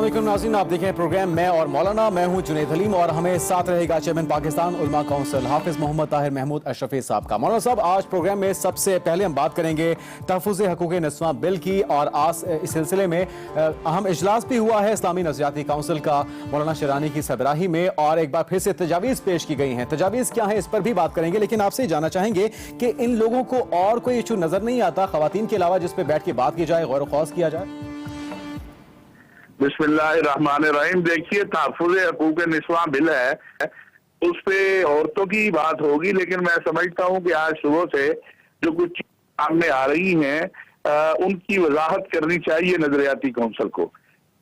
अस्सलाम वालेकुम नाज़रीन, आप देखें प्रोग्राम मैं और मौलाना। मैं हूं जुनैद हलीम और हमें साथ रहेगा चेयरमैन पाकिस्तान उलमा काउंसिल हाफिज मोहम्मद ताहिर महमूद अशरफी साहब का। मौलाना साहब, आज प्रोग्राम में सबसे पहले हम बात करेंगे तहफ़्फ़ुज़ हक़ूक़ निस्वां बिल की, और आज इस सिलसिले में अहम इजलास भी हुआ है इस्लामी नज़रियाती काउंसिल का मौलाना शरानी की सरबराही में, और एक बार फिर से तजावीज़ पेश की गई हैं। तजावीज़ क्या है इस पर भी बात करेंगे, लेकिन आपसे जानना चाहेंगे कि इन लोगों को और कोई इशू नजर नहीं आता ख़वातीन के अलावा जिस पर बैठ के बात की जाए, गौर ख़ौस किया जाए? बिस्मिल्लाहिर्रहमानिर्रहीम। देखिए, तहफ़्फ़ुज़ हक़ूक़ निस्वां बिल है, उस पे औरतों की बात होगी, लेकिन मैं समझता हूँ कि आज सुबह से जो कुछ सामने आ रही हैं उनकी वजाहत करनी चाहिए नजरियाती काउंसिल को।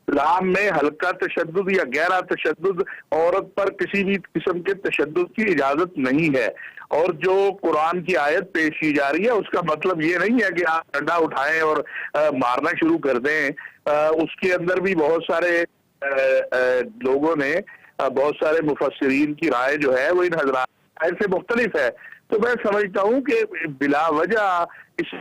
इस्लाम में हल्का तशद्दुद या गहरा तशद्दुद औरत पर किसी भी किस्म के तशद्दुद की इजाजत नहीं है, और जो कुरान की आयत पेश की जा रही है उसका मतलब ये नहीं है कि आप डंडा उठाएं और मारना शुरू कर दें। उसके अंदर भी बहुत सारे लोगों ने, बहुत सारे मुफस्सिरीन की राय जो है वो इन हज़रात से मुख्तलिफ है। तो मैं समझता हूँ कि बिला वजह इस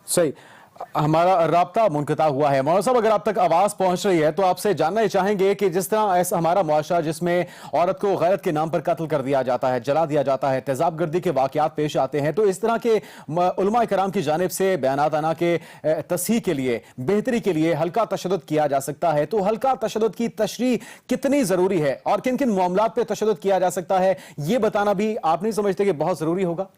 सही, हमारा राब्ता मुनक़ता हुआ है। मौलाना साहब, अगर आप तक आवाज़ पहुंच रही है तो आपसे जानना ही चाहेंगे कि जिस तरह ऐसा हमारा मुआशरा जिसमें औरत को गैरत के नाम पर कत्ल कर दिया जाता है, जला दिया जाता है, तेज़ाब गर्दी के वाक़यात पेश आते हैं, तो इस तरह के उलमा कराम की जानिब से बयानात आना के तस्हीह के लिए, बेहतरी के लिए हल्का तशद्दुद किया जा सकता है, तो हल्का तशद्दुद की तशरीह कितनी ज़रूरी है और किन किन मामलात पर तशद्दुद किया जा सकता है, ये बताना भी आप नहीं समझते कि बहुत ज़रूरी होगा?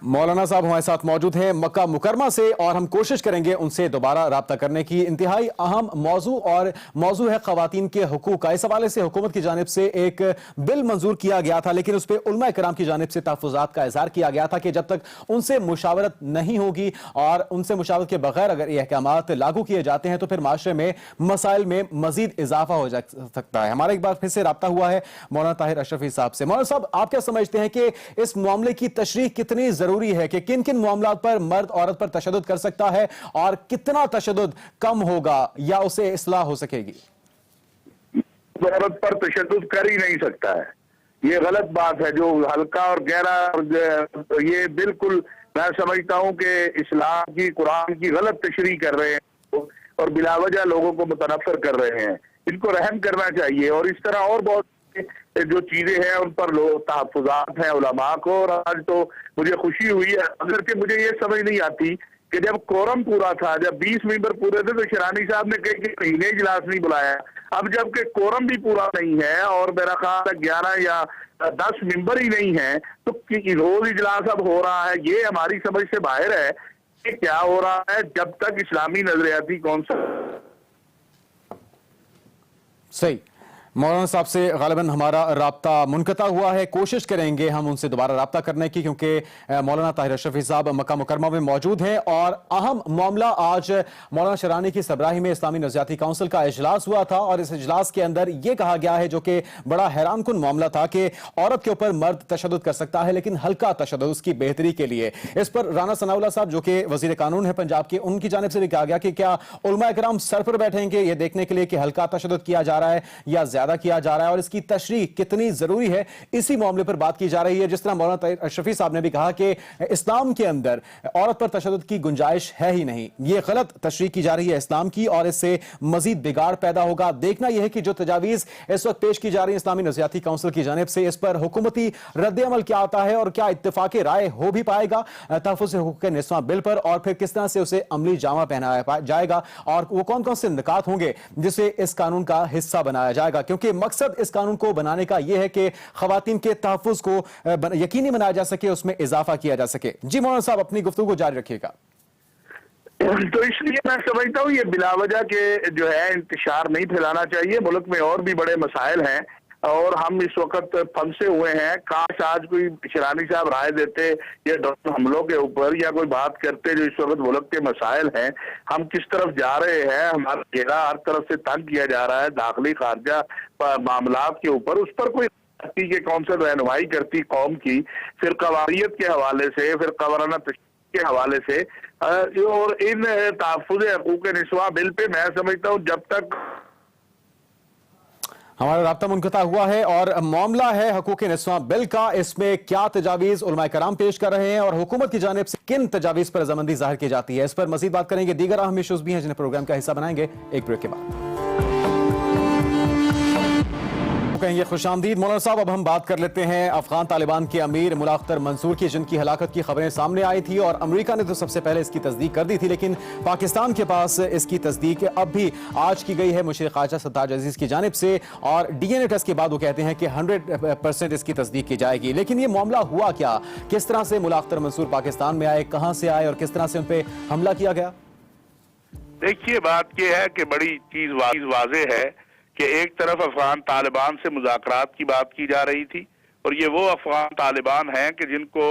मौलाना साहब हमारे साथ मौजूद हैं मक्का मुकरमा से, और हम कोशिश करेंगे उनसे दोबारा राब्ता करने की। इंतहाई अहम मौजू और मौजू है ख़वातीन के हुकूक का। इस हवाले से हुकूमत की जानिब से एक बिल मंजूर किया गया था, लेकिन उस पर उलमा कराम की जानिब से तहफ़्फ़ुज़ात का इज़हार किया गया था कि जब तक उनसे मुशावरत नहीं होगी और उनसे मुशावरत के बगैर अगर ये अहकामात लागू किए जाते हैं तो फिर माशरे में मसाइल में मजीद इजाफा हो जा सकता है। हमारा एक बार फिर से राब्ता हुआ है मौलाना ताहिर अशरफी साहब से। मौलाना साहब, आप क्या समझते हैं कि इस मामले की तशरीह कितनी जरूरी है कि किन किन मामलात पर मर्द औरत पर तशद्दुद कर सकता है और कितना तशद्दुद कम होगा या उसे इस्लाह हो सकेगी? औरत पर तशद्दुद कर ही नहीं सकता है, ये गलत बात है। जो हल्का और गहरा, ये बिल्कुल मैं समझता हूं कि इस्लाम की, कुरान की गलत तशरीह कर रहे हैं और बिलावजह लोगों को मुतनफ़िर कर रहे हैं। इनको रहम करना चाहिए। और इस तरह और बहुत जो चीजें हैं उन पर लोग तहफ़्फ़ुज़ात हैं उलमा को। और आज तो मुझे खुशी हुई है, अगर कि मुझे ये समझ नहीं आती कि जब कोरम पूरा था, जब 20 मेंबर पूरे थे, तो शरानी साहब ने कई महीने इजलास नहीं बुलाया। अब जबकि कोरम भी पूरा नहीं है और मेरा ख्याल है 11 या 10 मेंबर ही नहीं है, तो रोज इजलास अब हो रहा है। ये हमारी समझ से बाहर है कि क्या हो रहा है। जब तक इस्लामी नजरियाती काउंसिल सही, मौलाना साहब से गालिबन हमारा राब्ता मुनक़ता हुआ है। कोशिश करेंगे हम उनसे दोबारा राब्ता करने की, क्योंकि मौलाना ताहिर अशरफी साहब मक्का मुकरमा में मौजूद हैं। और अहम मामला आज मौलाना शरानी की सरबराही में इस्लामी नज़रियाती काउंसिल का इजलास हुआ था, और इस इजलास के अंदर यह कहा गया है, जो कि बड़ा हैरान कुन मामला था, कि औरत के ऊपर मर्द तशद्दुद कर सकता है लेकिन हल्का तशद्दुद उसकी बेहतरी के लिए। इस पर राना सनाउल्लाह साहब, जो कि वज़ीर कानून है पंजाब के, उनकी जानिब से भी कहा गया कि क्या उलमा इकराम सर पर बैठेंगे ये देखने के लिए कि हल्का तशद्दुद किया जा रहा है या किया जा रहा है और इसकी तशरीह कितनी जरूरी है, इसी मामले पर बात की जा रही है। जिस तरह मौलाना ताहिर अशरफी साहब ने भी कहा कि इस्लाम के अंदर औरत पर तशद्दुद की गुंजाइश है ही नहीं, ये गलत तशरीह की जा रही है इस्लाम की, और इससे मजीद बिगाड़ पैदा होगा। देखना यह है कि जो तजावीज इस वक्त पेश की जा रही है इस्लामी नज़रियाती काउंसिल की जानिब से, इस पर हुकूमती रद्द-ए-अमल क्या आता है और क्या इत्तेफाक राय हो भी पाएगा तहफ़्फ़ुज़ हक़ूक़ निस्वां बिल पर, और फिर किस तरह से उसे अमली जामा पहनाया जाएगा और वो कौन कौन से निकात होंगे जिसे इस कानून का हिस्सा बनाया जाएगा। क्योंकि मकसद इस कानून को बनाने का यह है कि खवातीन के तहफ़्फ़ुज़ को यकीनी बनाया जा सके, उसमें इजाफा किया जा सके। जी मौलाना साहब, अपनी गुफ्तगू को जारी रखिएगा। तो इसलिए मैं समझता हूँ ये बिलावजह के जो है इंतशार नहीं फैलाना चाहिए। मुल्क में और भी बड़े मसाइल हैं और हम इस वक्त फंसे हुए हैं। काश आज कोई शरानी साहब राय देते या ड्रोन हमलों के ऊपर या कोई बात करते जो इस वक्त मुल्क के मसाइल हैं, हम किस तरफ जा रहे हैं, हमारा घेरा हर तरफ से तंग किया जा रहा है दाखिली खारजा मामलात के ऊपर, उस पर कोई के कौंसिल रहनुमाई करती कौम की, फिर कवारियत के हवाले से, फिर कवराना के हवाले से, और इन तहफ़्फ़ुज़ हक़ूक़ निस्वां बिल पे मैं समझता हूँ जब तक हमारा राब्ता मुनक़ता हुआ है और मामला है हकूक़ निस्वां बिल का। इसमें क्या तजावीज़ उलमाए कराम पेश कर रहे हैं और हुकूमत की जानिब से किन तजावीज़ पर रज़ामंदी ज़ाहिर की जाती है, इस पर मज़ीद बात करेंगे। दीगर अहम इशूज़ भी हैं जिन्हें प्रोग्राम का हिस्सा बनाएंगे एक ब्रेक के बाद। कहेंगे खुशामदीद मौलाना साहब। अब हम बात कर लेते हैं अफगान तालिबान के अमीर मुल्ला अख्तर मंसूर की, जिनकी हलाकत की खबरें सामने आई थी और अमेरिका ने तो सबसे पहले इसकी तस्दीक कर दी थी, लेकिन पाकिस्तान के पास इसकी तस्दीक अब भी आज की गई है मुशीर ख्वाजा सत्ताज अजीज की जानिब से, और डीएनए टेस्ट के बाद वो कहते हैं कि 100% इसकी तस्दीक की जाएगी। लेकिन ये मामला हुआ क्या, किस तरह से मुल्ला अख्तर मंसूर पाकिस्तान में आए, कहां से आए और किस तरह से उन पर हमला किया गया? देखिए, बात यह है कि बड़ी चीज वाज़ेह है कि एक तरफ अफगान तालिबान से मुज़ाकरात की बात की जा रही थी, और ये वो अफगान तालिबान हैं कि जिनको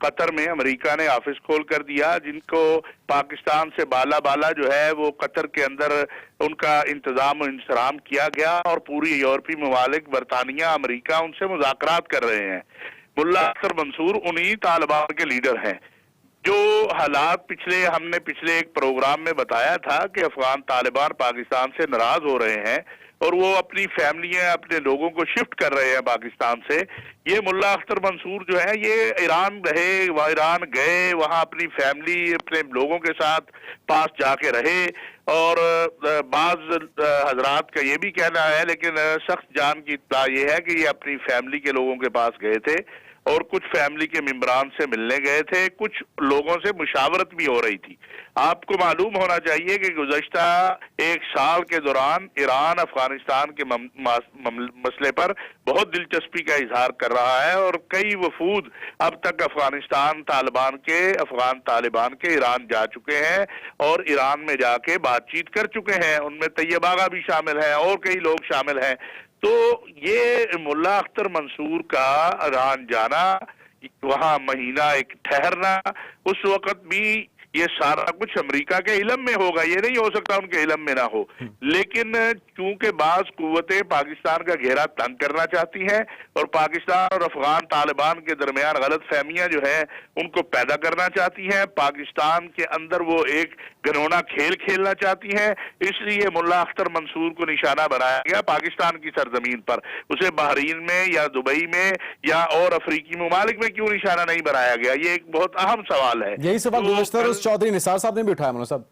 कतर में अमेरिका ने ऑफिस खोल कर दिया, जिनको पाकिस्तान से बाला जो है वो कतर के अंदर उनका इंतजाम और इंतजाम किया गया, और पूरी यूरोपीय ममालिक, बरतानिया, अमेरिका उनसे मुज़ाकरात कर रहे हैं। मुल्ला अख्तर मंसूर उन्हीं तालिबान के लीडर हैं। जो हालात हमने पिछले एक प्रोग्राम में बताया था कि अफगान तालिबान पाकिस्तान से नाराज हो रहे हैं और वो अपनी फैमिलियां, अपने लोगों को शिफ्ट कर रहे हैं पाकिस्तान से। ये मुल्ला अख्तर मंसूर जो है ये ईरान रहे, वह ईरान गए, वहाँ अपनी फैमिली, अपने लोगों के साथ पास जाके रहे, और बाज हजरात का ये भी कहना है, लेकिन सख्त जान की इत्तला ये है कि ये अपनी फैमिली के लोगों के पास गए थे और कुछ फैमिली के मेंबरान से मिलने गए थे, कुछ लोगों से मुशावरत भी हो रही थी। आपको मालूम होना चाहिए कि गुज़श्ता एक साल के दौरान ईरान अफगानिस्तान के मसले पर बहुत दिलचस्पी का इजहार कर रहा है, और कई वफूद अब तक अफगान तालिबान के ईरान जा चुके हैं और ईरान में जाके बातचीत कर चुके हैं। उनमें तैयब आगा भी शामिल है और कई लोग शामिल हैं। तो ये मुल्ला अख्तर मंसूर का ईरान जाना, वहां महीना एक ठहरना, उस वक्त भी ये सारा कुछ अमेरिका के इल्म में होगा, ये नहीं हो सकता उनके इल्म में ना हो। लेकिन चूंकि बाज कुव्वतें पाकिस्तान का घेरा तंग करना चाहती हैं और पाकिस्तान और अफगान तालिबान के दरमियान गलत फहमियां जो है उनको पैदा करना चाहती हैं, पाकिस्तान के अंदर वो एक घिनौना खेल खेलना चाहती हैं, इसलिए मुल्ला अख्तर मंसूर को निशाना बनाया गया पाकिस्तान की सरजमीन पर। उसे बहरीन में या दुबई में या और अफ्रीकी ममालिक में क्यों निशाना नहीं बनाया गया, ये एक बहुत अहम सवाल है। यही सवाल चौधरी निसार साहब ने भी उठाया मौलाना साहब।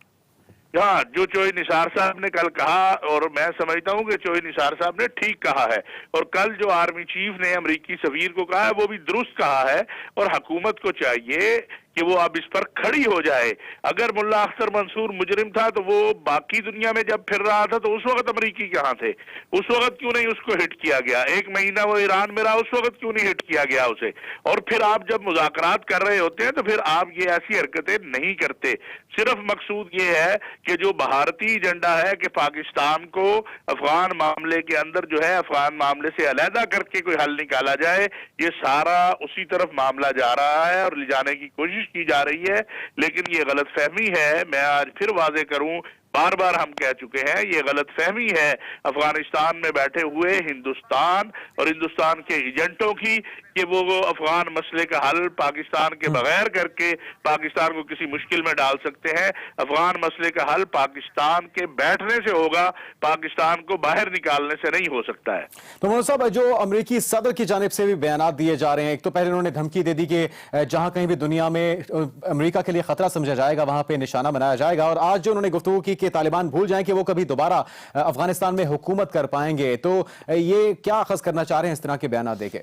हाँ, जो चौधरी निसार साहब ने कल कहा, और मैं समझता हूँ कि चौधरी निसार साहब ने ठीक कहा है, और कल जो आर्मी चीफ ने अमेरिकी सफीर को कहा है वो भी दुरुस्त कहा है, और हुकूमत को चाहिए कि वो अब इस पर खड़ी हो जाए। अगर मुल्ला अख्तर मंसूर मुजरिम था तो वो बाकी दुनिया में जब फिर रहा था तो उस वक्त अमेरिकी कहाँ थे? उस वक्त क्यों नहीं उसको हिट किया गया? एक महीना वो ईरान में रहा, उस वक्त क्यों नहीं हिट किया गया उसे? और फिर आप जब मुज़ाकरात कर रहे होते हैं तो फिर आप ये ऐसी हरकतें नहीं करते। सिर्फ मकसूद ये है कि जो भारतीय एजेंडा है कि पाकिस्तान को अफगान मामले के अंदर जो है अफगान मामले से अलहदा करके कोई हल निकाला जाए, ये सारा उसी तरफ मामला जा रहा है और ले जाने की कोशिश की जा रही है। लेकिन ये गलत फहमी है, मैं आज फिर वाजे करूं, बार बार हम कह चुके हैं, ये गलत फहमी है अफगानिस्तान में बैठे हुए हिंदुस्तान और हिंदुस्तान के एजेंटों की कि वो अफगान मसले का हल पाकिस्तान के बगैर करके पाकिस्तान को किसी मुश्किल में डाल सकते हैं। अफगान मसले का हल पाकिस्तान के बैठने से होगा, पाकिस्तान को बाहर निकालने से नहीं हो सकता है। तो मौलाना साहब, जो अमेरिकी सदर की जानिब से भी बयानात दिए जा रहे हैं, एक तो पहले उन्होंने धमकी दे दी कि जहां कहीं भी दुनिया में अमेरिका के लिए खतरा समझा जाएगा वहां पे निशाना बनाया जाएगा, और आज जो उन्होंने गुफ्तगू की कि तालिबान भूल जाएं कि वो कभी दोबारा अफगानिस्तान में हुकूमत कर पाएंगे, तो ये क्या अखज़ करना चाह रहे हैं इस तरह के बयान देके?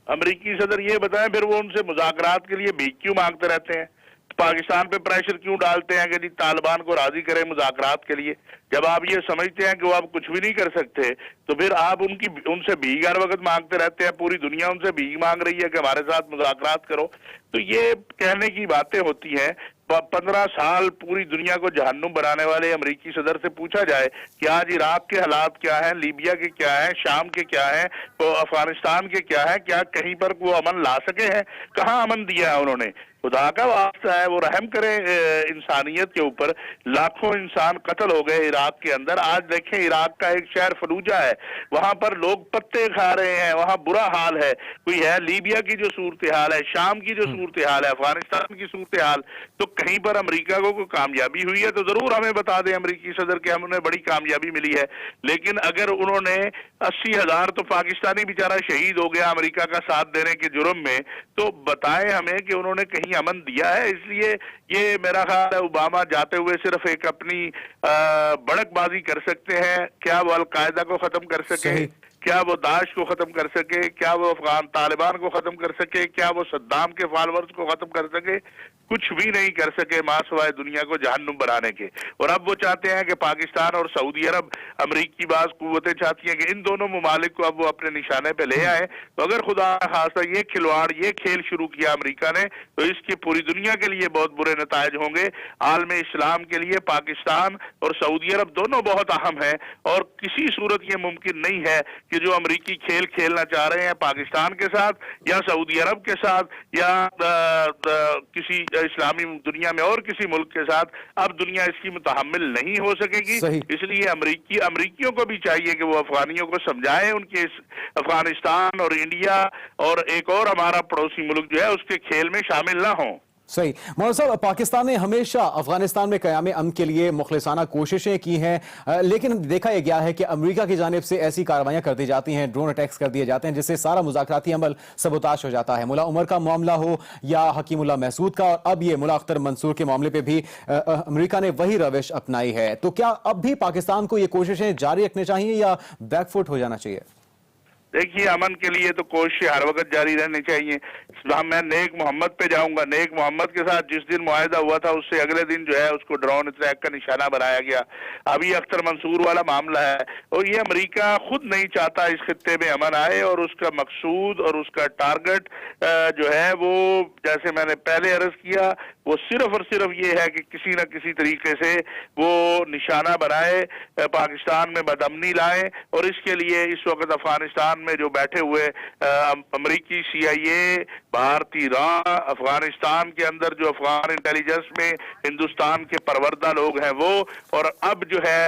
अमेरिकी सदर ये बताएं फिर वो उनसे मुज़ाकरात के लिए भीख क्यों मांगते रहते हैं? पाकिस्तान पे प्रेशर क्यों डालते हैं कि जी तालिबान को राजी करें मुज़ाकरात के लिए? जब आप ये समझते हैं कि वो आप कुछ भी नहीं कर सकते तो फिर आप उनसे भीख हर वक्त मांगते रहते हैं। पूरी दुनिया उनसे भीख मांग रही है कि हमारे साथ मुज़ाकरात करो। तो ये कहने की बातें होती हैं। 15 साल पूरी दुनिया को जहन्नुम बनाने वाले अमेरिकी सदर से पूछा जाए कि आज इराक के हालात क्या हैं, लीबिया के क्या हैं, शाम के क्या हैं, तो अफगानिस्तान के क्या है, क्या कहीं पर वो अमन ला सके हैं? कहाँ अमन दिया है उन्होंने? خدا کا واسطہ ہے وہ رحم کرے انسانیت کے اوپر. لاکھوں انسان قتل ہو گئے عراق کے اندر. آج دیکھیں عراق کا ایک شہر فلوجہ ہے, وہاں پر لوگ پتے کھا رہے ہیں, وہاں برا حال ہے. کوئی ہے لیبیا کی جو صورتحال ہے, شام کی جو صورتحال ہے, افغانستان کی صورتحال, تو کہیں پر امریکہ کو کوئی کامیابی ہوئی ہے تو ضرور ہمیں بتا دیں امریکی صدر کہ ہم نے بڑی کامیابی ملی ہے. لیکن اگر انہوں نے 80,000 تو پاکستانی بیچارہ شہید ہو گیا امریکہ کا ساتھ دینے کے جرم میں, تو بتائیں ہمیں کہ انہوں نے کہیں امن دیا ہے. اس لیے یہ میرا خیال ہے اوباما جاتے ہوئے صرف ایک اپنی بڑک بازی کر سکتے ہیں. کیا وہ القاعدہ کو ختم کر سکے, کیا وہ داعش کو ختم کر سکے, کیا وہ افغان طالبان کو ختم کر سکے, کیا وہ صدام کے فالورز کو ختم کر سکے؟ کچھ بھی نہیں کر سکے ماں سوائے دنیا کو جہنم بنانے کے. اور اب وہ چاہتے ہیں کہ پاکستان اور سعودی عرب, امریکی بعض قوتیں چاہتی ہیں کہ ان دونوں ممالک کو اب وہ اپنے نشانے پہ لے آئیں. تو اگر خدا خاصہ یہ کھلواڑ, یہ کھیل شروع کیا امریکہ نے, تو اس کے پوری دنیا کے لیے بہت برے نتائج ہوں گے. عالم اسلام کے لیے پاکستان اور سعودی عرب دونوں بہت اہم ہیں, اور کسی صورت یہ ممکن نہیں ہے کہ جو امریکی کھیل کھیلنا چاہ رہے ہیں پاکستان کے ساتھ یا سعودی عرب کے ساتھ یا کسی اسلامی دنیا میں اور کسی ملک کے ساتھ, اب دنیا اس کی متحمل نہیں ہو سکے گی. اس لیے امریکیوں کو بھی چاہیے کہ وہ افغانیوں کو سمجھائیں ان کے افغانستان اور انڈیا اور ایک اور ہمارا پڑوسی ملک جو ہے اس کے کھیل میں شامل نہ ہوں. صحیح. مولانا صاحب, پاکستان نے ہمیشہ افغانستان میں قیام امن کے لیے مخلصانہ کوششیں کی ہیں, لیکن دیکھا یہ گیا ہے کہ امریکہ کی جانب سے ایسی کارروائیاں کر دی جاتی ہیں, ڈرون اٹیکس کر دیے جاتے ہیں, جس سے سارا مذاکراتی عمل سبوتاش ہو جاتا ہے. ملا عمر کا معاملہ ہو یا حکیم اللہ محسود کا, اور اب یہ ملا اختر منصور کے معاملے پہ بھی امریکہ نے وہی روش اپنائی ہے. تو کیا اب بھی پاکستان کو یہ کوششیں جاری رکھنی چاہیے یا بیک فٹ ہو جانا چاہیے؟ دیکھیے, امن کے لیے تو کوششیں ہر وقت جاری رہنی چاہیے. میں نیک محمد پہ جاؤں گا. نیک محمد کے ساتھ جس دن معاہدہ ہوا تھا اس سے اگلے دن جو ہے اس کو ڈرون اٹیک کا نشانہ بنایا گیا. ابھی اختر منصور والا معاملہ ہے, اور یہ امریکہ خود نہیں چاہتا اس خطے میں امن آئے, اور اس کا مقصود اور اس کا ٹارگٹ جو ہے وہ, جیسے میں نے پہلے عرض کیا, وہ صرف اور صرف یہ ہے کہ کسی نہ کسی طریقے سے وہ نشانہ بنائے, پاکستان میں بدامنی لائیں. اور اس کے لیے اس وقت افغانستان میں جو بیٹھے ہوئے امریکی CIA, بھارتی راں, افغانستان کے اندر جو افغان انٹیلیجنس میں ہندوستان کے پروردہ لوگ ہیں وہ, اور اب جو ہے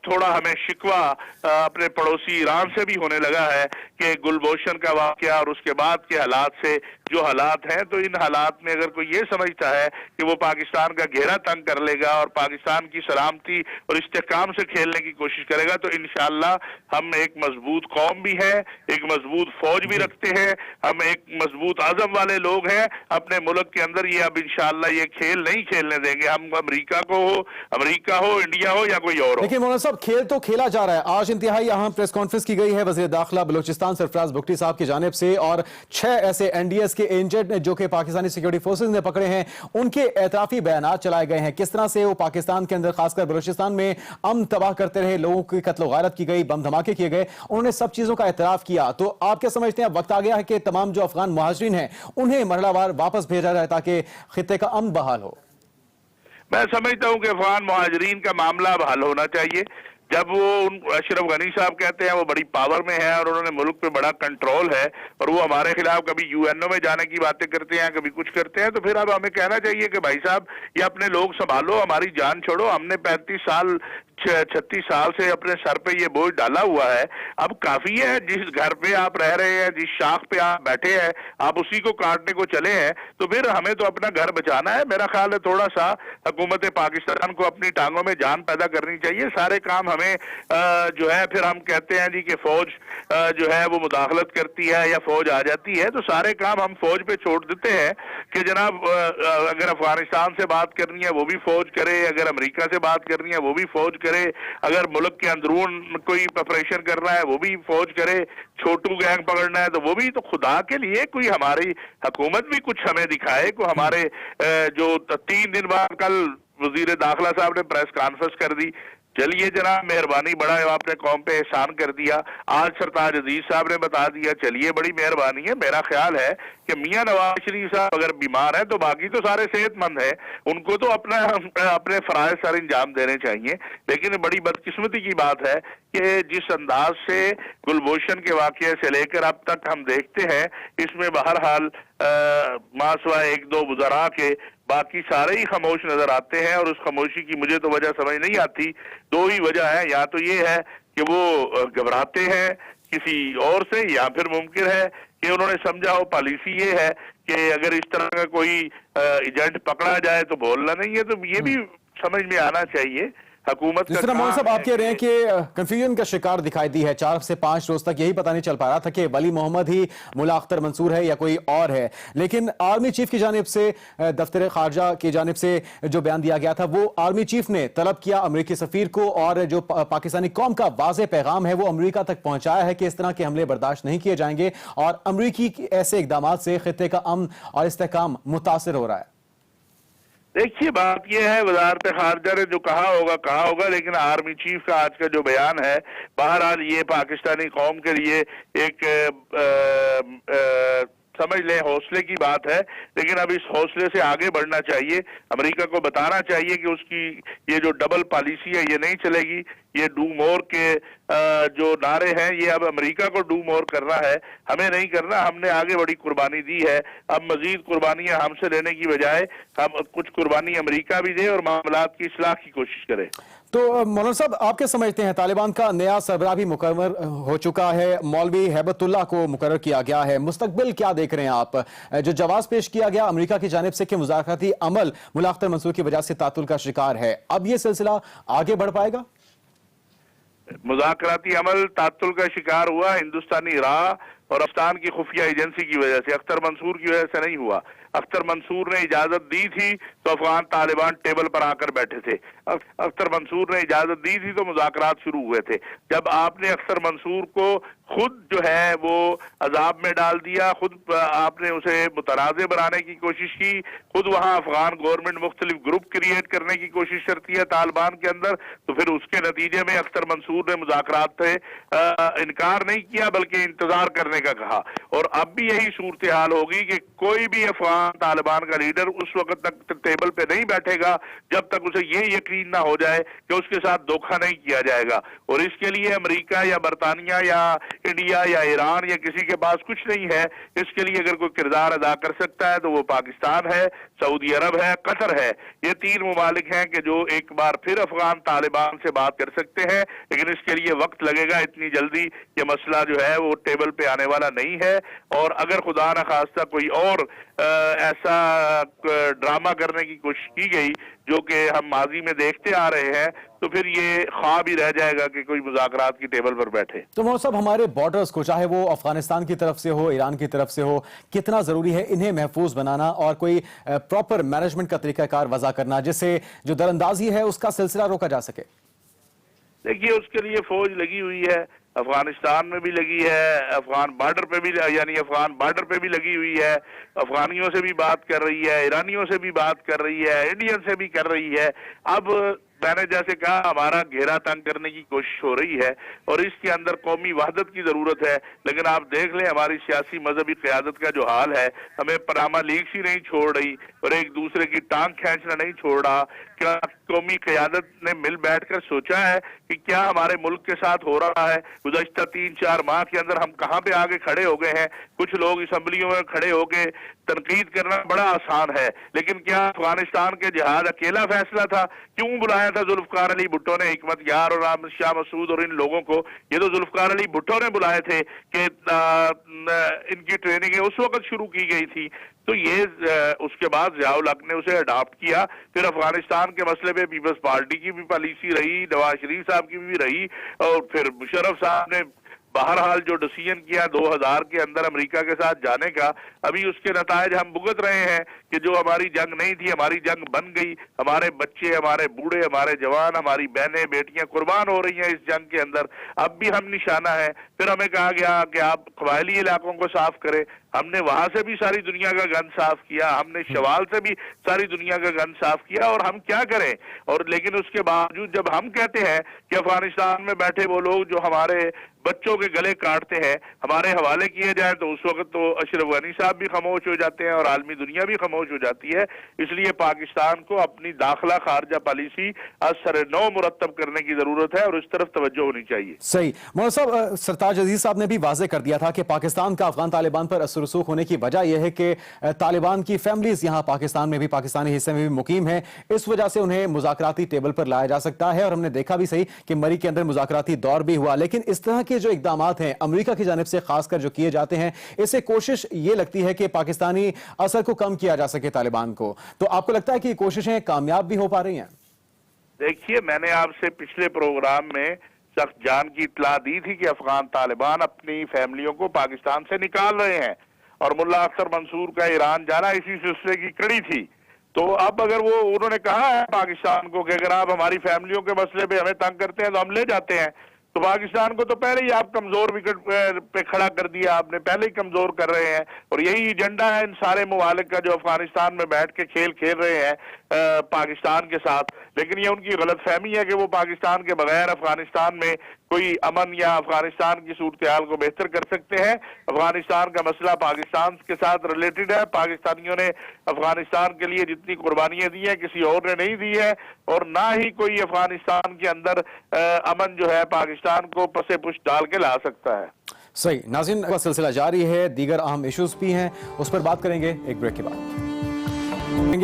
تھوڑا ہمیں شکوہ اپنے پڑوسی ایران سے بھی ہونے لگا ہے کہ گلبوشن کا واقعہ اور اس کے بعد کے حالات سے جو حالات ہیں, تو ان حالات میں اگر کوئی یہ سمجھتا ہے کہ وہ پاکستان کا گھیرا تنگ کر لے گا اور پاکستان کی سلامتی اور استحکام سے کھیلنے کی کوشش کرے گا, تو انشاءاللہ ہم ایک مضبوط قوم بھی ہے, ایک مضبوط فوج بھی رکھتے ہیں, ہم ایک مضبوط عزم والے لوگ ہیں اپنے ملک کے اندر. یہ اب انشاءاللہ یہ کھیل نہیں کھیلنے دیں گے ہم, امریکہ ہو, انڈیا ہو یا کوئی اور ہو. لیکن مولانا صاحب, کھیل تو کھیلا جا رہا ہے. آج انتہائی اہم پریس کانفرنس کی گئی ہے وزیر داخلہ بلوچستان سرفراز بگٹی صاحب کی جانب سے, اور 6 ایسے NDS کے ایجنٹ جو کہ پاکستانی سیکیورٹی فورسز نے پکڑے ہیں, ان کے اعترافی بیانات چلائے گئے ہیں. کس طرح سے وہ پاکستان کے اندر, خاص کر بلوچستان میں امن تباہ کرتے رہے, لوگوں کی قتل و غارت کی گئی, بم دھماکے کیے گئے, انہوں نے سب چیزوں کا اعتراف کیا. تو آپ کیا سمجھتے ہیں اب وقت آ گیا ہے کہ تمام جو افغان مہاجرین ہیں انہیں مرحلہ وار واپس بھیجا جائے تاکہ خطے کا امن بحال ہو؟ میں سمجھتا ہوں کہ افغان مہاجرین کا معاملہ اب حل ہونا چاہیے. جب وہ اشرف غنی صاحب کہتے ہیں وہ بڑی پاور میں ہے اور انہوں نے ملک پہ بڑا کنٹرول ہے, اور وہ ہمارے خلاف کبھی UNO میں جانے کی باتیں کرتے ہیں, کبھی کچھ کرتے ہیں, تو پھر اب ہمیں کہنا چاہیے کہ بھائی صاحب یہ اپنے لوگ سنبھالو, ہماری جان چھوڑو. ہم نے 36 سال سے اپنے سر پہ یہ بوجھ ڈالا ہوا ہے. اب کافی ہے, جس گھر پہ آپ رہ رہے ہیں, جس شاخ پہ آپ بیٹھے ہیں, آپ اسی کو کاٹنے کو چلے ہیں, تو پھر ہمیں تو اپنا گھر بچانا ہے. میرا خیال ہے تھوڑا سا حکومت پاکستان کو اپنی ٹانگوں میں جان پیدا کرنی چاہیے. سارے کام ہمیں جو ہے پھر ہم کہتے ہیں جی کہ فوج جو ہے وہ مداخلت کرتی ہے یا فوج آ جاتی ہے, تو سارے کام ہم فوج پہ چھوڑ دیتے ہیں کہ جناب اگر افغانستان سے بات کرنی ہے وہ بھی فوج کرے, اگر امریکہ سے بات کرنی ہے وہ بھی فوج کرے, اگر ملک کے اندرون کوئی آپریشن کرنا ہے وہ بھی فوج کرے, چھوٹو گینگ پکڑنا ہے تو وہ بھی. تو خدا کے لیے کوئی ہماری حکومت بھی کچھ ہمیں دکھائے. کو ہمارے جو 3 دن بعد کل وزیر داخلہ صاحب نے پریس کانفرنس کر دی, چلیے جناب مہربانی, بڑا آپ نے قوم پہ احسان کر دیا. آج سرتاج عزیز صاحب نے بتا دیا, چلیے بڑی مہربانی ہے. میرا خیال ہے کہ میاں نواز شریف صاحب اگر بیمار ہیں تو باقی تو سارے صحت مند ہیں, ان کو تو اپنے فرائض سر انجام دینے چاہیے. لیکن بڑی بدقسمتی کی بات ہے کہ جس انداز سے گلبوشن کے واقعے سے لے کر اب تک ہم دیکھتے ہیں, اس میں بہرحال मासवाए एक दो वज़रा के बाकी सारे ही खामोश नजर आते हैं, और उस खामोशी की मुझे तो वजह समझ नहीं आती। दो ही वजह है, या तो ये है कि वो घबराते हैं किसी और से, या फिर मुमकिन है कि उन्होंने समझा हो पॉलिसी ये है कि अगर इस तरह का कोई एजेंट पकड़ा जाए तो बोलना नहीं है। तो ये भी समझ में आना चाहिए हुकूमत जिस तरह मौलाना साहब आप कह रहे हैं कि कंफ्यूजन का शिकार दिखाई दी है, 4 से 5 रोज तक यही पता नहीं चल पा रहा था कि वली मोहम्मद ही मुल्ला अख्तर मंसूर है या कोई और है, लेकिन आर्मी चीफ की जानिब से, दफ्तर खारजा की जानिब से जो बयान दिया गया था, वो आर्मी चीफ ने तलब किया अमेरिकी सफीर को, और जो पाकिस्तानी कौम का वाज़ेह पैगाम है वो अमेरिका तक पहुंचाया है कि इस तरह के हमले बर्दाश्त नहीं किए जाएंगे, और अमेरिकी ऐसे इकदाम से खित्ते का अमन और इस्तेहकाम मुतासिर हो रहा है। देखिए, बात यह है, वजारत खारजा ने जो कहा होगा, लेकिन आर्मी चीफ का आज का जो बयान है, बहरहाल ये पाकिस्तानी कौम के लिए एक समझ लें हौसले की बात है, लेकिन अब इस हौसले से आगे बढ़ना चाहिए। अमेरिका को बताना चाहिए कि उसकी ये जो डबल पॉलिसी है ये नहीं चलेगी। ये डू मोर के जो नारे हैं ये अब अमेरिका को डू मोर करना है, हमें नहीं करना। हमने आगे बड़ी कुर्बानी दी है, अब मजीद कुर्बानियां हमसे लेने की बजाय हम कुछ कुर्बानी अमेरिका भी दे और मामलात की इस्लाह की कोशिश करें। तो मौलाना साहब, आप क्या समझते हैं, तालिबान का नया सरबराह भी मुकर्रर हो चुका है, मौलवी हैबतुल्लाह को मुकर्रर किया गया है, मुस्तकबिल क्या देख रहे हैं आप? जो जवाब पेश किया गया अमेरिका की जानिब से कि मुज़ाकराती अमल मुल्ला अख्तर मंसूर की वजह से तातुल का शिकार है, अब ये सिलसिला आगे बढ़ पाएगा? मुज़ाकराती अमल तातुल का शिकार हुआ हिंदुस्तानी राह और पाकिस्तान की खुफिया एजेंसी की वजह से, अख्तर मंसूर की वजह से नहीं हुआ। अख्तर मंसूर ने इजाजत दी थी तो अफगान तालिबान टेबल पर आकर बैठे थे। अख्तर मंसूर ने इजाजत दी थी तो मुज़ाकरात शुरू हुए थे। जब आपने अख्तर मंसूर को खुद जो है वो अजाब में डाल दिया, खुद आपने उसे मुतनाज़े बनाने की कोशिश की, खुद वहां अफगान गवर्नमेंट मुख्तलिफ ग्रुप क्रिएट करने की कोशिश करती है तालिबान के अंदर, तो फिर उसके नतीजे में अख्तर मंसूर ने मुज़ाकरात से इनकार नहीं किया बल्कि इंतजार करने का कहा। और अब भी यही सूरत हाल होगी कि कोई भी अफगान तालिबान का लीडर उस वक्त तक टेबल पे नहीं बैठेगा जब तक उसे ये यकीन ना हो जाए कि उसके साथ धोखा नहीं किया जाएगा। और इसके लिए अमेरिका या बरतानिया या इंडिया या ईरान या किसी के पास कुछ नहीं है। इसके लिए अगर कोई किरदार अदा कर सकता है तो वो पाकिस्तान है, सऊदी अरब है, कतर है। ये 3 मुमालिक हैं कि जो एक बार फिर अफगान तालिबान से बात कर सकते हैं, लेकिन इसके लिए वक्त लगेगा। इतनी जल्दी ये मसला जो है वो टेबल पे आने वाला नहीं है। और अगर खुदा न खास्ता कोई और ऐसा ड्रामा करने की कोशिश की गई जो कि हम माजी में देखते आ रहे हैं, तो फिर ये ख्वाब ही रह जाएगा कि कोई मुज़ाकरात की टेबल पर बैठे। तो मौलाना साहब, हमारे बॉर्डर्स को, चाहे वो अफगानिस्तान की तरफ से हो, ईरान की तरफ से हो, कितना जरूरी है इन्हें महफूज बनाना और कोई प्रॉपर मैनेजमेंट का तरीकाकार वज़ा करना जिससे जो दरअंदाजी है उसका सिलसिला रोका जा सके? देखिए, उसके लिए फौज लगी हुई है, अफगानिस्तान में भी लगी है, अफगान बॉर्डर पे भी, यानी अफगान बॉर्डर पे भी लगी हुई है, अफगानियों से भी बात कर रही है, ईरानियों से भी बात कर रही है, इंडियन से भी कर रही है। अब मैंने जैसे कहा, हमारा घेरा तंग करने की कोशिश हो रही है और इसके अंदर कौमी वहदत की जरूरत है। लेकिन आप देख लें हमारी सियासी मजहबी क़यादत का जो हाल है, हमें पनामा लीग्स ही नहीं छोड़ रही और एक दूसरे की टांग खींचना नहीं छोड़ रहा। क्या कौमी क़यादत ने मिल बैठकर सोचा है कि क्या हमारे मुल्क के साथ हो रहा है? गुज़श्ता 3-4 माह के अंदर हम कहाँ पे आगे खड़े हो गए हैं। कुछ लोग असम्बलियों में खड़े होके तनकीद करना बड़ा आसान है, लेकिन क्या अफगानिस्तान के जिहाद अकेला फैसला था? क्यों बुलाया था जुल्फकार अली भुट्टो ने हिकमत यार और अहमद शाह मसूद और इन लोगों को? ये तो जुल्फकार अली भुट्टो ने बुलाए थे कि इनकी ट्रेनिंग उस वक्त शुरू की गई थी। तो ये उसके बाद ज़ियाउल हक ने उसे अडॉप्ट किया। फिर अफगानिस्तान के मसले पे पीपल्स पार्टी की भी पॉलिसी रही, नवाज शरीफ साहब की भी रही, और फिर मुशर्रफ साहब ने बहरहाल जो डिसीजन किया 2000 के अंदर अमेरिका के साथ जाने का, अभी उसके नतायज हम भुगत रहे हैं कि जो हमारी जंग नहीं थी, हमारी जंग बन गई। हमारे बच्चे, हमारे बूढ़े, हमारे जवान, हमारी बहनें बेटियां कुर्बान हो रही हैं इस जंग के अंदर। अब भी हम निशाना है। फिर हमें कहा गया कि आप कबायली इलाकों को साफ करें। हमने वहां से भी सारी दुनिया का गंद साफ किया, हमने शवाल से भी सारी दुनिया का गंद साफ किया, और हम क्या करें? और लेकिन उसके बावजूद जब हम कहते हैं कि अफगानिस्तान में बैठे वो लोग जो हमारे बच्चों के गले काटते हैं हमारे हवाले किए जाए, तो उस वक्त तो अशरफ गनी साहब भी खामोश हो जाते हैं और आलमी दुनिया भी खामोश हो जाती है। इसलिए पाकिस्तान को अपनी दाखिला खारजा पॉलिसी असर नौ मुरतब करने की जरूरत है और इस तरफ तवज्जो होनी चाहिए। सही। मौलाना साहब, सरताज अजीज साहब ने भी वाज़ेह कर दिया था कि पाकिस्तान का अफगान तालिबान पर असर रसूख होने की वजह यह है कि तालिबान की फैमिलीज यहाँ पाकिस्तान में भी, पाकिस्तानी हिस्से में भी मुकीम हैं। इस वजह से उन्हें मुज़ाकराती टेबल पर लाया जा सकता है, और हमने देखा भी सही कि मरी के अंदर मुज़ाकराती दौर भी हुआ। लेकिन इस तरह के जो इक़दामात हैं अमेरिका की जानिब से खासकर जो किए जाते हैं, इससे कोशिश ये लगती है कि पाकिस्तानी असर को कम किया जा सके तालिबान को। तो आपको लगता है कि कोशिशें कामयाब भी हो पा रही हैं? देखिए, मैंने आपसे पिछले प्रोग्राम में सख्त जान की इत्तला दी थी कि अफगान तालिबान अपनी फैमिलियों को पाकिस्तान से निकाल रहे हैं, और मुल्ला अख्तर मंसूर का ईरान जाना इसी सिलसिले की कड़ी थी। तो अब अगर वो उन्होंने कहा है पाकिस्तान को कि अगर आप हमारी फैमिलियों के मसले पे हमें तंग करते हैं तो हम ले जाते हैं, तो पाकिस्तान को तो पहले ही आप कमजोर विकेट पे खड़ा कर दिया, आपने पहले ही कमजोर कर रहे हैं। और यही एजेंडा है इन सारे ममालिक का जो अफगानिस्तान में बैठ के खेल खेल रहे हैं पाकिस्तान के साथ। लेकिन ये उनकी गलत फहमी है कि वो पाकिस्तान के बगैर अफगानिस्तान में कोई अमन या अफगानिस्तान की सूरत हाल को बेहतर कर सकते हैं। अफगानिस्तान का मसला पाकिस्तान के साथ रिलेटेड है। पाकिस्तानियों ने अफगानिस्तान के लिए जितनी कुर्बानियां दी हैं किसी और ने नहीं दी है, और ना ही कोई अफगानिस्तान के अंदर अमन जो है पाकिस्तान को पसे पुश डाल के ला सकता है। सही। नाज़रीन, का सिलसिला जारी है, दीगर अहम इश्यूज भी हैं, उस पर बात करेंगे एक ब्रेक के बाद।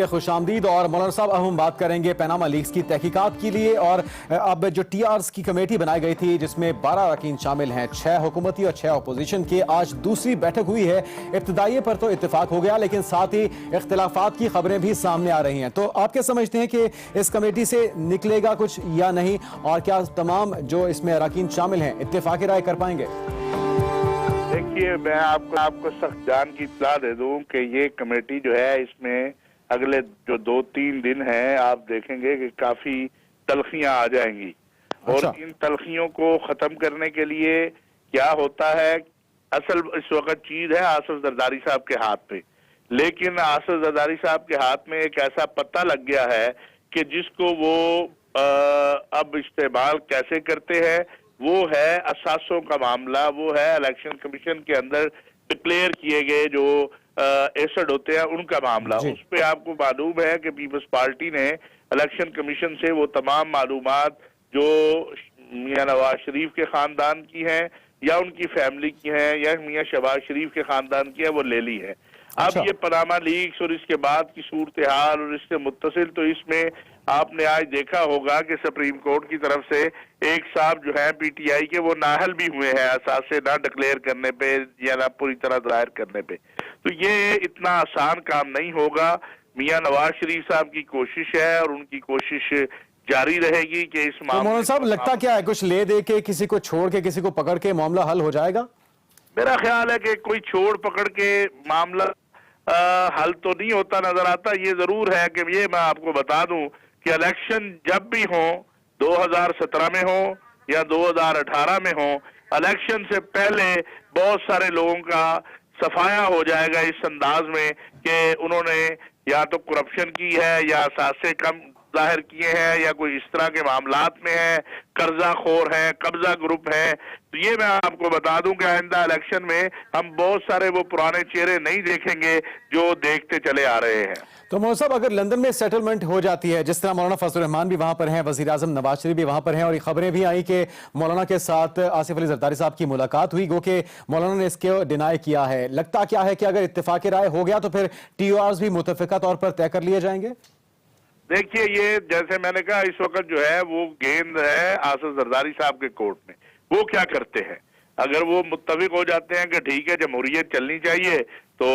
खुशामदीद। और मौलाना साहब, अब हम बात करेंगे पैनामा लीक्स की तहकीकात के लिए। और अब जो टीआरस की कमेटी बनाई गई थी जिसमें 12 अरकान शामिल हैं, 6 हुकूमती और 6 अपोजिशन के, आज दूसरी बैठक हुई है। इब्तिदाई पर तो इत्तेफाक हो गया, लेकिन साथ ही इख्तिलाफात की खबरें भी सामने आ रही हैं। तो आप क्या समझते हैं कि इस कमेटी से निकलेगा कुछ या नहीं, और क्या तमाम जो इसमें अरकान शामिल हैं इत्तेफाक राय कर पाएंगे? देखिए, मैं आपको सख्त जान की इत्तला दे दूं कि ये कमेटी जो है इसमें अगले जो 2-3 दिन हैं आप देखेंगे कि काफी तलखियां आ जाएंगी। अच्छा। और इन तलखियों को खत्म करने के लिए क्या होता है, असल इस वक्त चीज है आसिफ जरदारी साहब के हाथ पे, लेकिन आसिफ जरदारी साहब के हाथ में एक ऐसा पत्ता लग गया है कि जिसको वो अब इस्तेमाल कैसे करते हैं, वो है असासों का मामला, वो है इलेक्शन कमीशन के अंदर डिक्लेयर किए गए जो एसेड होते हैं उनका मामला। उस पे आपको मालूम है कि पीपल्स पार्टी ने इलेक्शन कमीशन से वो तमाम मालूमात जो मियां नवाज शरीफ के खानदान की हैं या उनकी फैमिली की हैं या मियां शहबाज शरीफ के खानदान की है वो ले ली है। अब ये पनामा लीक्स और इसके बाद की सूरत हाल और इससे मुत्तसिल, तो इसमें आपने आज देखा होगा कि सुप्रीम कोर्ट की तरफ से एक साहब जो है पीटीआई के वो नाहल भी हुए हैं असासे ना डिक्लेयर करने पे या ना पूरी तरह दायर करने पे। तो ये इतना आसान काम नहीं होगा। मियां नवाज शरीफ साहब की कोशिश है और उनकी कोशिश जारी रहेगी कि इस मामले। मौलाना साहब, लगता क्या है कुछ ले दे के, किसी को छोड़ के किसी को पकड़ के मामला हल हो जाएगा? मेरा ख्याल है कि कोई छोड़ पकड़ के मामला हल तो नहीं होता नजर आता। ये जरूर है कि ये मैं आपको बता दूं कि इलेक्शन जब भी हो, 2017 में हो या 2018 में हो, इलेक्शन से पहले बहुत सारे लोगों का सफाया हो जाएगा इस अंदाज में कि उन्होंने या तो करप्शन की है या असासे कम जाहिर किए हैं या कोई इस तरह के मामलात में है, कर्जा खोर है, कब्जा ग्रुप है। तो ये मैं आपको बता दूं कि आइंदा इलेक्शन में हम बहुत सारे वो पुराने चेहरे नहीं देखेंगे जो देखते चले आ रहे हैं। तो मौलाना साहब, अगर लंदन में सेटलमेंट हो जाती है, जिस तरह मौलाना फजल रहमान भी वहां पर हैं, वजीर आजम नवाज शरीफ भी वहां पर हैं, और ये खबरें भी आई कि मौलाना के साथ आसिफ अली जरदारी साहब की मुलाकात हुई, गो कि मौलाना ने इसके डिनाई किया है। लगता क्या है कि अगर इत्तेफाक राय हो गया तो फिर टीओआर्स भी मुतफिका तौर पर तय कर लिए जाएंगे? देखिए, ये जैसे मैंने कहा इस वक्त जो है वो गेंद है आसिफ जरदारी साहब के कोर्ट में। वो क्या करते हैं, अगर वो मुत्तफिक हो जाते हैं कि ठीक है जमहूरियत चलनी चाहिए, तो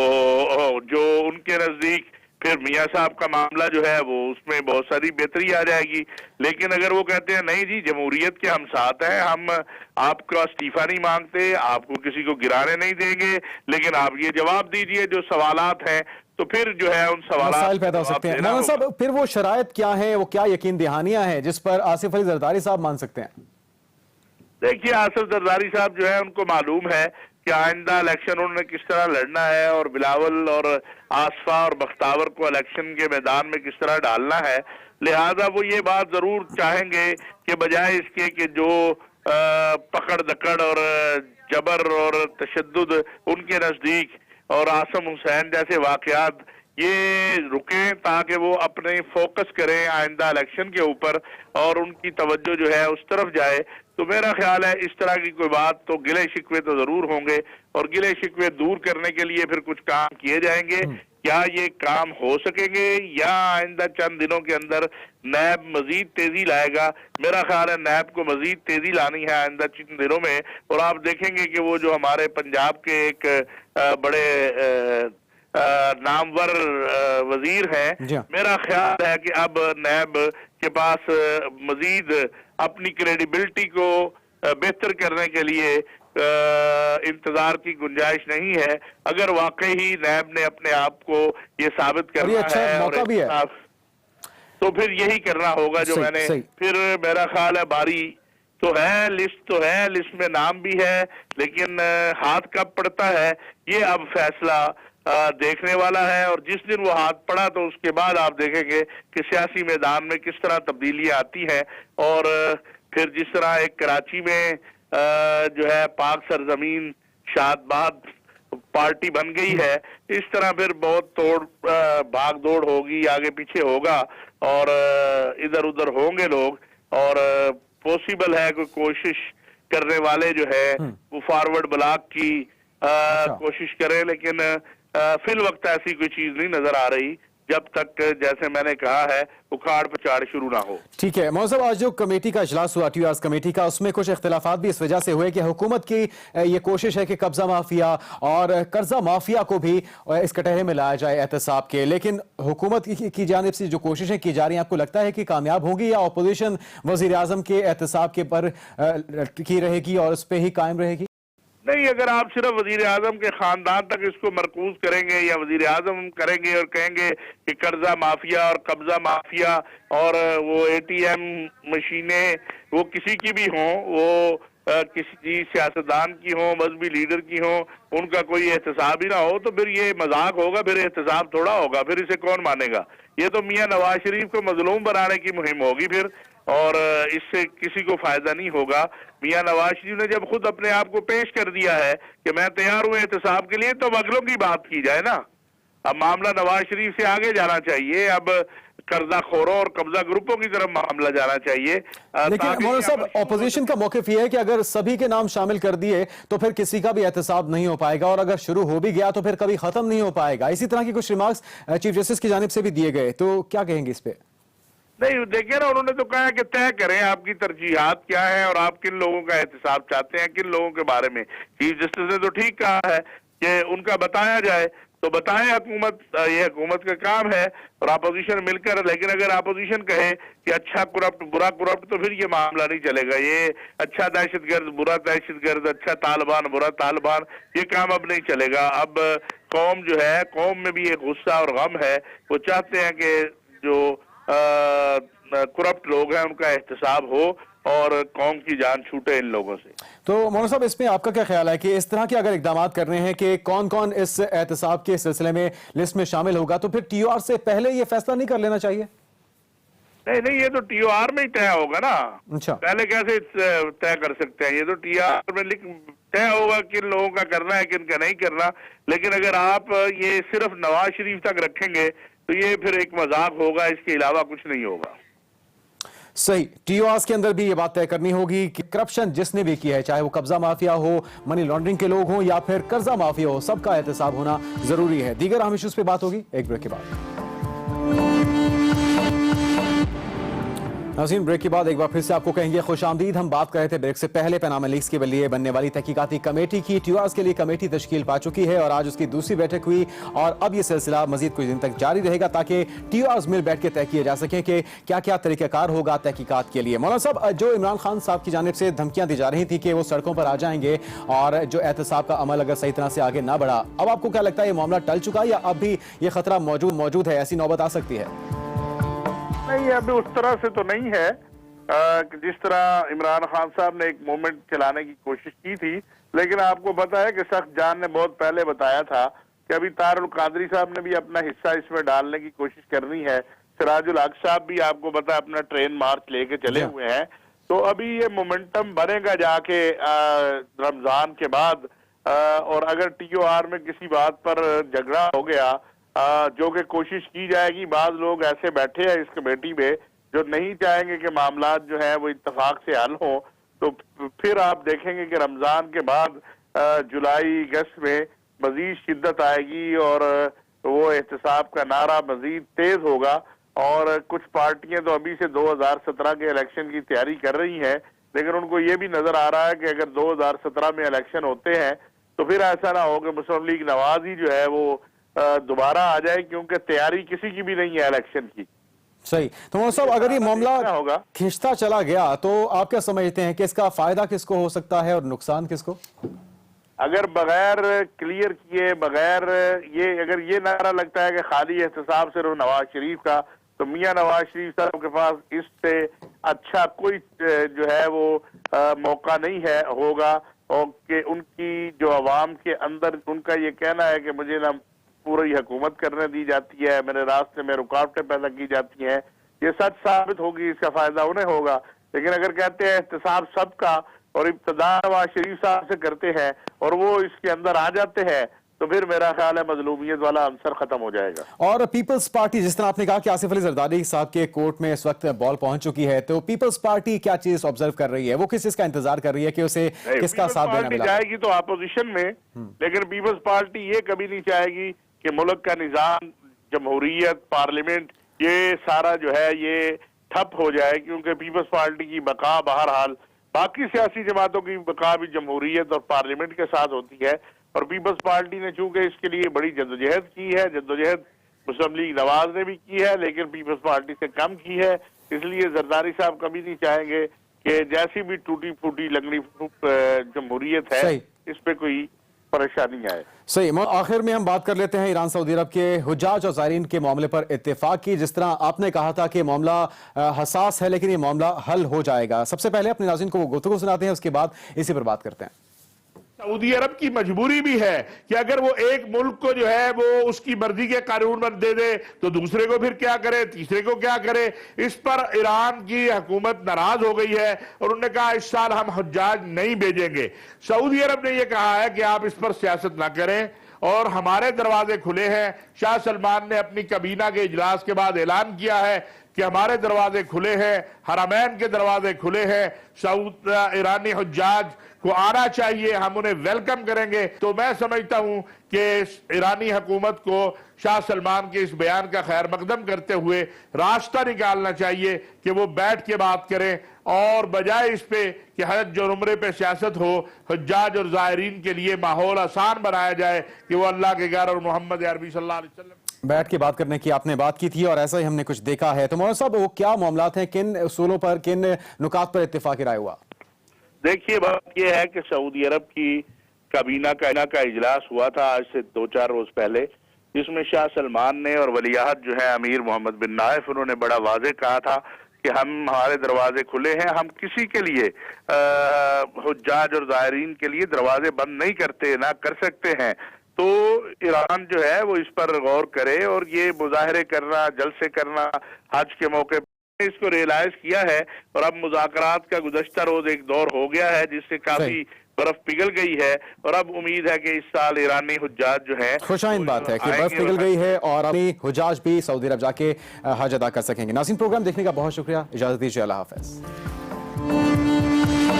जो उनके नजदीक फिर मियां साहब का मामला जो है वो उसमें बहुत सारी बेहतरी आ जाएगी। लेकिन अगर वो कहते हैं नहीं जी जमहूरियत के हम साथ हैं, हम आपका इस्तीफा नहीं मांगते, आपको किसी को गिराने नहीं देंगे, लेकिन आप ये जवाब दीजिए जो सवालात हैं, तो फिर जो है उन सवाल पैदा हो सकते हैं। मौलाना साहब, फिर वो शराइत क्या है, वो क्या यकीन दहानियां हैं जिस पर आसिफ अली जरदारी साहब मान सकते हैं? देखिए, आसिफ जरदारी साहब जो है उनको मालूम है कि आइंदा इलेक्शन उन्होंने किस तरह लड़ना है और बिलावल और आसफा और बख्तावर को इलेक्शन के मैदान में किस तरह डालना है। लिहाजा वो ये बात जरूर चाहेंगे कि बजाय इसके कि जो पकड़ दकड़ और जबर और तशद्दुद उनके नजदीक और आसम हुसैन जैसे वाकयात ये रुकें, ताकि वो अपने फोकस करें आइंदा इलेक्शन के ऊपर और उनकी तवज्जो जो है उस तरफ जाए। تو میرا خیال ہے اس طرح کی کوئی بات تو گلے شکوے تو ضرور ہوں گے، اور گلے شکوے دور کرنے کے لیے پھر کچھ کام کیے جائیں گے۔ کیا یہ کام ہو سکیں گے یا آئندہ چند دنوں کے اندر نیب مزید تیزی لائے گا؟ میرا خیال ہے نیب کو مزید تیزی لانی ہے آئندہ چند دنوں میں، اور آپ دیکھیں گے کہ وہ جو ہمارے پنجاب کے ایک بڑے نامور وزیر ہیں، میرا خیال ہے کہ اب نیب کے پاس مزید اپنی کریڈیبلٹی کو بہتر کرنے کے لیے انتظار کی گنجائش نہیں ہے۔ اگر واقعی ہی نیب نے اپنے آپ کو یہ ثابت کرنا ہے اور تو پھر یہی کرنا ہوگا جو میں نے پھر میرا خیال ہے باری تو ہے، لسٹ میں نام بھی ہے، لیکن ہاتھ کب پڑتا ہے یہ اب فیصلہ دیکھنے والا ہے، اور جس دن وہ ہاتھ پڑا تو اس کے بعد آپ دیکھیں گے کہ سیاسی میدان میں کس طرح تبدیلیاں آتی ہیں، اور پھر جس طرح ایک کراچی میں جو ہے پاک سرزمین شادباد پارٹی بن گئی ہے، اس طرح پھر بہت بھاگ دوڑ ہوگی، آگے پیچھے ہوگا اور ادھر ادھر ہوں گے لوگ، اور پوسیبل ہے کوئی کوشش کرنے والے جو ہے وہ فارورڈ بلاک کی کوشش کرے، لیکن فی الوقت ایسی کوئی چیز نہیں نظر آ رہی جب تک جیسے میں نے کہا ہے اکھاڑ پچاڑ شروع نہ ہو۔ ٹھیک ہے مولانا صاحب، آج جو کمیٹی کا اجلاس ہوا ٹی آر کمیٹی کا، اس میں کچھ اختلافات بھی اس وجہ سے ہوئے کہ حکومت کی یہ کوشش ہے کہ قبضہ مافیا اور قرضہ مافیا کو بھی اس کٹہرے میں لایا جائے احتساب کے، لیکن حکومت کی جانب سے جو کوششیں کی جا رہی ہیں آپ کو لگتا ہے کہ کامیاب ہوگی یا اپوزیشن وزیر اعظم کے احتساب کے پر کی رہے گی اور اس پہ ہی قائم رہے گی؟ نہیں، اگر آپ صرف وزیر اعظم کے خاندان تک اس کو مرکوز کریں گے یا وزیر اعظم کریں گے اور کہیں گے کہ قرضہ مافیا اور قبضہ مافیا اور وہ اے ٹی ایم مشینیں وہ کسی کی بھی ہوں، وہ کسی سیاستدان کی ہوں، مذہبی لیڈر کی ہوں، ان کا کوئی احتساب ہی نہ ہو، تو پھر یہ مذاق ہوگا، پھر احتساب تھوڑا ہوگا، پھر اسے کون مانے گا؟ یہ تو میاں نواز شریف کو مظلوم بنانے کی مہم ہوگی پھر، اور اس سے کسی کو فائدہ نہیں ہوگا۔ میاں نواز شریف نے جب خود اپنے آپ کو پیش کر دیا ہے کہ میں تیار ہوں احتساب کے لیے، تو اگلوں کی بات کی جائے نا۔ اب معاملہ نواز شریف سے آگے جانا چاہیے، اب قرضہ خوروں اور قبضہ گروپوں کی طرف معاملہ جانا چاہیے۔ لیکن مولانا صاحب، اپوزیشن کا موقف یہ ہے کہ اگر سبھی کے نام شامل کر دیے تو پھر کسی کا بھی احتساب نہیں ہو پائے گا، اور اگر شروع ہو بھی گیا تو پھر کبھی ختم نہیں ہو پائے گا۔ اسی طرح کی کچھ ریمارکس چیف جسٹس کی جانب سے بھی دیے گئے، تو کیا کہیں گے اس پہ؟ نہیں دیکھیں نا، انہوں نے تو کہا کہ طے کریں آپ کی ترجیحات کیا ہیں اور آپ کن لوگوں کا احتساب چاہتے ہیں، کن لوگوں کے بارے میں۔ چیف جسٹس نے تو ٹھیک کہا ہے کہ ان کا بتایا جائے، تو بتائیں حکومت، یہ حکومت کا کام ہے اور اپوزیشن مل کر، لیکن اگر اپوزیشن کہے کہ اچھا کرپٹ برا کرپٹ تو پھر یہ معاملہ نہیں چلے گا۔ یہ اچھا دہشت گرد برا دہشت گرد، اچھا طالبان برا طالبان، یہ کام اب نہیں چلے گا۔ اب قوم جو ہے، قوم میں بھی ایک غصہ اور غم ہے، وہ چاہتے ہیں کہ جو کرپٹ لوگ ہیں ان کا احتساب ہو اور قوم کی جان چھوٹے ان لوگوں سے۔ تو مولانا صاحب، اس میں آپ کا کیا خیال ہے کہ اس طرح کے اگر اقدامات کرنے ہیں کہ کون کون اس احتساب کے سلسلے میں لسٹ میں شامل ہوگا، تو پھر ٹی او آر سے پہلے یہ فیصلہ نہیں کر لینا چاہیے؟ نہیں، یہ تو ٹی او آر میں ہی طے ہوگا نا۔ اچھا، پہلے کیسے طے کر سکتے ہیں؟ یہ تو ٹی او آر میں طے ہوگا کن لوگوں کا کرنا ہے کن کا نہیں کرنا۔ لیکن اگر آپ یہ صرف نواز شریف تک رکھیں گے تو یہ پھر ایک مذاق ہوگا، اس کے علاوہ کچھ نہیں ہوگا۔ صحیح، ٹی او آرز کے اندر بھی یہ بات طے کرنی ہوگی کہ کرپشن جس نے بھی کیا ہے، چاہے وہ قبضہ مافیا ہو، منی لانڈرنگ کے لوگ ہوں یا پھر قرضہ مافیا ہو، سب کا احتساب ہونا ضروری ہے۔ دیگر اہم ایشوز پہ بات ہوگی ایک بریک کے بعد۔ ناظرین، بریک کے بعد ایک بار پھر سے آپ کو کہیں گے خوش آمدید۔ ہم بات کر رہے تھے بریک سے پہلے پیناما لیکس کے لیے بننے والی تحقیقاتی کمیٹی کی۔ ٹی او آرز کے لیے کمیٹی تشکیل پا چکی ہے اور آج اس کی دوسری بیٹھک ہوئی، اور اب یہ سلسلہ مزید کچھ دن تک جاری رہے گا تاکہ ٹی او آرز مل بیٹھ کے طے کیے جا سکیں کہ کیا کیا طریقہ کار ہوگا تحقیقات کے لیے۔ مولانا صاحب، جو عمران خان صاحب کی جانب سے دھمکیاں دی جا رہی تھیں کہ وہ سڑکوں پر آ جائیں گے اور جو احتساب کا عمل اگر صحیح طرح سے آگے نہ بڑھا، اب آپ کو کیا لگتا ہے یہ معاملہ ٹل چکا یا اب بھی یہ خطرہ موجود ہے، ایسی نوبت آ سکتی ہے؟ نہیں، ابھی اس طرح سے تو نہیں ہے جس طرح عمران خان صاحب نے ایک موومنٹ چلانے کی کوشش کی تھی، لیکن آپ کو پتا ہے کہ سخت جان نے بہت پہلے بتایا تھا کہ ابھی طاہر القادری صاحب نے بھی اپنا حصہ اس میں ڈالنے کی کوشش کرنی ہے، سراج الحق صاحب بھی آپ کو پتا اپنا ٹرین مارچ لے کے چلے ہوئے ہیں، تو ابھی یہ مومنٹم بنے گا جا کے رمضان کے بعد، اور اگر ٹی او آر میں کسی بات پر جھگڑا ہو گیا، جو کہ کوشش کی جائے گی، بعض لوگ ایسے بیٹھے ہیں اس کمیٹی میں جو نہیں چاہیں گے کہ معاملات جو ہیں وہ اتفاق سے حل ہوں، تو پھر آپ دیکھیں گے کہ رمضان کے بعد جولائی اگست میں مزید شدت آئے گی اور وہ احتساب کا نعرہ مزید تیز ہوگا، اور کچھ پارٹیاں تو ابھی سے 2017 کے الیکشن کی تیاری کر رہی ہیں، لیکن ان کو یہ بھی نظر آ رہا ہے کہ اگر 2017 میں الیکشن ہوتے ہیں تو پھر ایسا نہ ہو کہ مسلم لیگ نواز ہی جو ہے وہ دوبارہ آ جائے، کیونکہ تیاری کسی کی بھی نہیں ہے الیکشن کی۔ صحیح۔ تو مولانا صاحب اگر یہ معاملہ ہوگا کھنچتا چلا گیا تو آپ کیا سمجھتے ہیں کہ اس کا فائدہ کس کو ہو سکتا ہے اور نقصان کس کو؟ اگر بغیر کلیئر کیے، بغیر اگر یہ نعرہ لگتا ہے کہ خالی احتساب صرف نواز شریف کا، تو میاں نواز شریف صاحب کے پاس اس سے اچھا کوئی جو ہے وہ موقع نہیں ہے ہوگا، اور کہ ان کی جو عوام کے اندر ان کا یہ کہنا ہے کہ مجھے نہ پوری حکومت کرنے دی جاتی ہے، میرے راستے میں رکاوٹیں پیدا کی جاتی ہیں، یہ سچ ثابت ہوگی، اس کا فائدہ انہیں ہوگا۔ لیکن اگر کہتے ہیں احتساب سب کا اور ابتدا نواز شریف صاحب سے کرتے ہیں اور وہ اس کے اندر آ جاتے ہیں، تو پھر میرا خیال ہے مظلومیت والا عنصر ختم ہو جائے گا۔ اور پیپلز پارٹی، جس طرح آپ نے کہا کہ آصف علی زرداری صاحب کے کورٹ میں اس وقت بال پہنچ چکی ہے، تو پیپلز پارٹی کیا چیز آبزرو کر رہی ہے؟ وہ کس چیز کا انتظار کر رہی ہے کہ اسے کس کا ساتھ دینا ملا؟ جائے گی تو اپوزیشن میں، لیکن پیپلز پارٹی یہ کبھی نہیں چاہے گی کہ ملک کا نظام، جمہوریت، پارلیمنٹ، یہ سارا جو ہے یہ ٹھپ ہو جائے، کیونکہ پیپلز پارٹی کی بقا بہرحال باقی سیاسی جماعتوں کی بقا بھی جمہوریت اور پارلیمنٹ کے ساتھ ہوتی ہے، اور پیپلز پارٹی نے چونکہ اس کے لیے بڑی جدوجہد کی ہے، جدوجہد مسلم لیگ نواز نے بھی کی ہے لیکن پیپلز پارٹی سے کم کی ہے، اس لیے زرداری صاحب کبھی نہیں چاہیں گے کہ جیسی بھی ٹوٹی پھوٹی لنگڑی جمہوریت ہے اس پہ کوئی پریشانی آئے۔ صحیح۔ آخر میں ہم بات کر لیتے ہیں ایران سعودی عرب کے حجاج اور زائرین کے معاملے پر اتفاق کی۔ جس طرح آپ نے کہا تھا کہ معاملہ حساس ہے لیکن یہ معاملہ حل ہو جائے گا، سب سے پہلے اپنے ناظرین کو وہ گفتگو سناتے ہیں، اس کے بعد اسی پر بات کرتے ہیں۔ سعودی عرب کی مجبوری بھی ہے کہ اگر وہ ایک ملک کو جو ہے وہ اس کی مرضی کے قانون پر دے دے تو دوسرے کو پھر کیا کرے، تیسرے کو کیا کرے۔ اس پر ایران کی حکومت ناراض ہو گئی ہے اور انہوں نے کہا اس سال ہم حجاج نہیں بھیجیں گے۔ سعودی عرب نے یہ کہا ہے کہ آپ اس پر سیاست نہ کریں اور ہمارے دروازے کھلے ہیں۔ شاہ سلمان نے اپنی کابینہ کے اجلاس کے بعد اعلان کیا ہے کہ ہمارے دروازے کھلے ہیں، حرمین کے دروازے کھلے ہیں، ایرانی حجاج کو آنا چاہیے، ہم انہیں ویلکم کریں گے۔ تو میں سمجھتا ہوں کہ ایرانی حکومت کو شاہ سلمان کے اس بیان کا خیر مقدم کرتے ہوئے راستہ نکالنا چاہیے کہ وہ بیٹھ کے بات کریں، اور بجائے اس پہ کہ حج اور عمرے پہ سیاست ہو، حجاج اور زائرین کے لیے ماحول آسان بنایا جائے کہ وہ اللہ کے گھر اور محمد عربی صلی اللہ علیہ وسلم بیٹھ کے بات کرنے کی آپ نے بات کی تھی اور ایسا ہی ہم نے کچھ دیکھا ہے۔ تو مولانا صاحب وہ کیا معاملات ہیں، کن اصولوں پر، کن نکات پر اتفاق رائے ہوا؟ دیکھیے بات یہ ہے کہ سعودی عرب کی کابینہ کا اجلاس ہوا تھا آج سے 2-4 روز پہلے، جس میں شاہ سلمان نے اور ولی عہد جو ہے امیر محمد بن نائف، انہوں نے بڑا واضح کہا تھا کہ ہمارے دروازے کھلے ہیں، ہم کسی کے لیے حجاج اور زائرین کے لیے دروازے بند نہیں کرتے، نہ کر سکتے ہیں۔ تو ایران جو ہے وہ اس پر غور کرے، اور یہ مظاہرے کرنا، جلسے کرنا حج کے موقع پر اس کو ریلائز کیا ہے، اور اب مذاکرات کا گزشتہ روز ایک دور ہو گیا ہے جس سے کافی برف پگھل گئی ہے، اور اب امید ہے کہ اس سال ایرانی حجاج جو ہیں، خوشائند بات ہے کہ برف پگھل گئی ہے اور اپنی حجاج بھی سعودی عرب جا کے حج ادا کر سکیں گے۔ ناظرین، پروگرام دیکھنے کا بہت شکریہ، اجازت دیجیے، اللہ حافظ۔